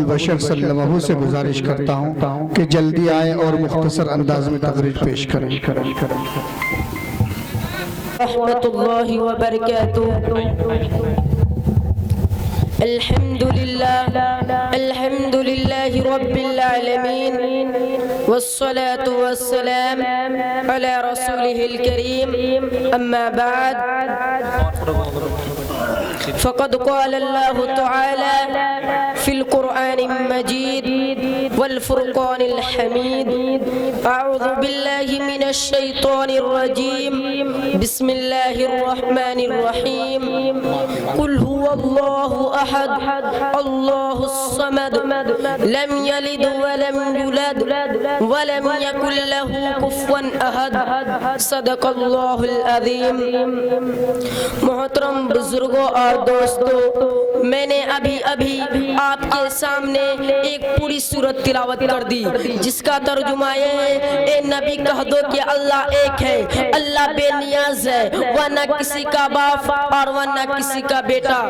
البشر صلی اللہ علیہ وسلم سے گزارش کرتا ہوں کہ جلدی آئیں اور مختصر انداز میں تقریر پیش کریں۔ رحمۃ اللہ وبرکاتہ۔ الحمد للہ رب العالمین والصلاة والسلام على رسوله الكريم اما بعد فقد قال الله تعالى في القرآن المجيد والفرقان الحميد أعوذ بالله من الشيطان الرجيم بسم الله الرحمن الرحيم قل هو الله أحد الله الصمد لم يلد ولم يولد ولم يكن له كفوا أحد صدق الله العظيم۔ محترم بزرگوں اور دوستو، میں نے ابھی آپ کے سامنے ایک پوری سورت تلاوت کر دی جس کا ترجمہ یہ ہے، اے نبی کہہ دو کہ اللہ ایک ہے، اللہ بے نیاز ہے، وہ نہ کسی کا باپ اور وہ نہ کسی کا بیٹا۔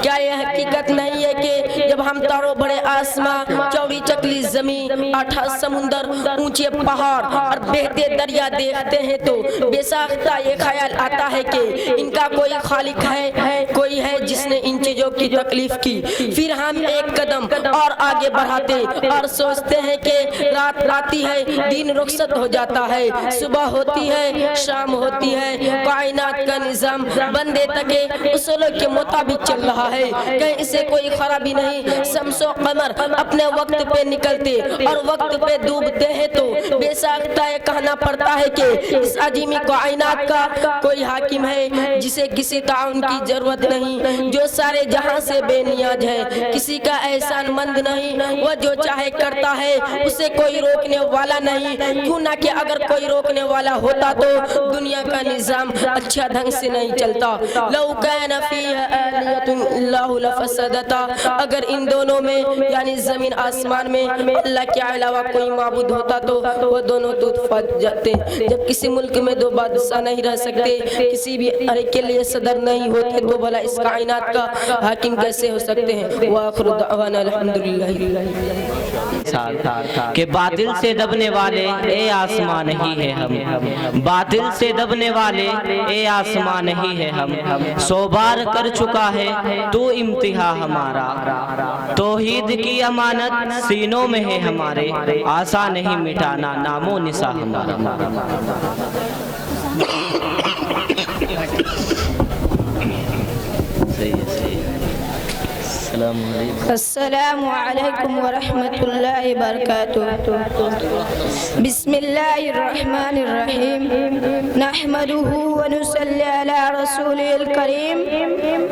کیا یہ حقیقت نہیں ہے کہ جب ہم تاروں بڑے آسمان، چوڑی چکلی زمین، 8 سمندر، اونچے پہاڑ اور بہتے دریا دیکھتے ہیں تو بے ساختہ یہ خیال آتا ہے کہ ان کا کوئی خالق ہے، کوئی ہے جس نے ان چیزوں کی تکلیف کی۔ پھر ہم ایک قدم اور آگے بڑھاتے اور سوچتے ہیں کہ رات آتی ہے، دن رخصت ہو جاتا ہے، صبح ہوتی ہے، شام ہوتی ہے، کائنات کا نظام بندے تکے اصولوں کے مطابق چل رہا ہے، کہیں اسے کوئی خرابی نہیں۔ شمس و قمر اپنے وقت پہ نکلتے اور وقت پہ ڈوبتے ہیں تو بے ساختہ یہ کہنا پڑتا ہے کہ اس عظیم کائنات کا کوئی حاکم ہے جسے کسی تعاون کی ضرورت نہیں، جو سارے جہاں سے بے نیاز ہے، کسی کا احسان مند نہیں، وہ جو چاہے کرتا ہے، اسے کوئی روکنے والا نہیں۔ کیوں نہ کہ اگر کوئی روکنے والا ہوتا تو دنیا کا نظام اچھا ڈھنگ سے نہیں چلتا۔ لو کان فیہا آلیۃ الا لفسدتا، اگر ان دونوں میں یعنی زمین آسمان میں اللہ کے علاوہ کوئی معبود ہوتا تو وہ دونوں ٹوٹ پھٹ جاتے۔ جب کسی ملک میں 2 بادشاہ نہیں رہ سکتے، کسی بھی ارے کے لیے صدر نہیں ہوتے تو بھلا اس کائنات کا حاکم کیسے ہو سکتے ہیں؟ وآخر دعوانا الحمدللہ۔ کہ باطل سے دبنے والے اے آسمان ہی ہے ہم، باطل سے دبنے والے اے آسمان ہی ہے ہم، 100 بار کر چکا ہے تو امتحا ہمارا، توحید کی امانت سینوں میں ہے ہمارے، آسان نہیں مٹانا نام و نسا ہمارا۔ السلام علیکم ورحمۃ اللہ وبرکاتہ۔ بسم اللہ الرحمن الرحیم، نحمده ونصلی علی رسوله الکریم،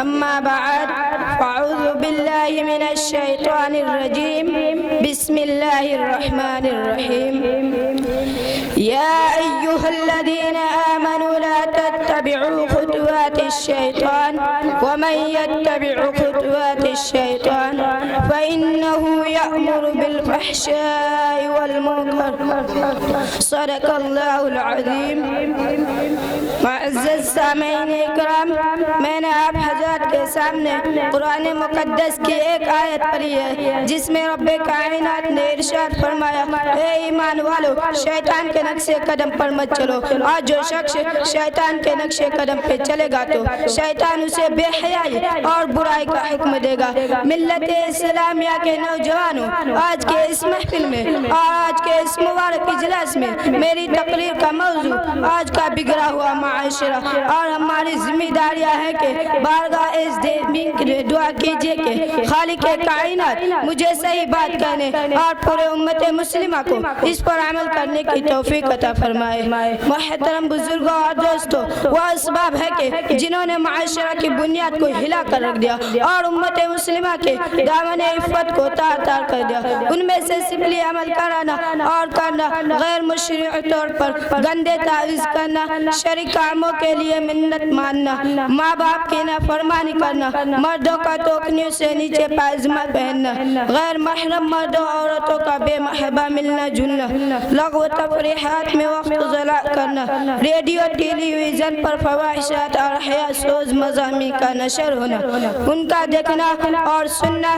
اما بعد فاعوذ باللہ من الشیطان الرجیم، بسم اللہ الرحمن الرحیم۔ یا ایہا الذین آمنوا لا تتبعوا خطوات الشیطان ومن يتبع خطوات الشیطان فإنه يأمر بالفحشاء والمنکر۔ صدق اللہ العظیم۔ معزز سامعین اکرام، میں نے آپ حضرات کے سامنے قرآن مقدس کی ایک آیت پڑھی ہے جس میں رب کائنات نے ارشاد فرمایا، اے ایمان والو، شیطان کے نقش قدم پر مت چلو، اور جو شخص شیطان کے نقش قدم پہ چلے گا تو شیطان اسے بے حیائی اور برائی کا حکم دے گا۔ ملت اسلامیہ کے نوجوانوں، آج کے اس محفل میں اور آج کے اس مبارک اجلاس میں میری تقریر کا موضوع آج کا بگڑا ہوا معاشرہ اور ہماری ذمہ داریاں ہیں کہ بارگاہ دعا کیجئے کہ خالق کائنات مجھے صحیح بات کہنے اور پورے امت مسلمہ کو اس پر عمل کرنے کی توفیق عطا فرمائے۔ محترم بزرگوں اور دوستوں، وہ اسباب ہے کہ جنہوں نے معاشرہ کی بنیاد کو ہلا کر رکھ دیا اور امت مسلمہ کے دامن عفت کو تار تار کر دیا۔ ان میں سے سفلی عمل کرانا اور کرنا، غیر مشروع طور پر گندے تعویذ کرنا، شریک کاموں کے لیے منت ماننا، ماں باپ کی نافرمانی کرنا، مردوں کا ٹوکنیوں سے نیچے پائجامہ پہننا، غیر محرم مردوں عورتوں کا بے محبہ ملنا جلنا، لغو تفریحات میں وقت ضائع کرنا، ریڈیو ٹیلی ویژن پر فواحشات اور حیا سوز مضامین کا نشر ہونا، ان کا دیکھنا اور سننا،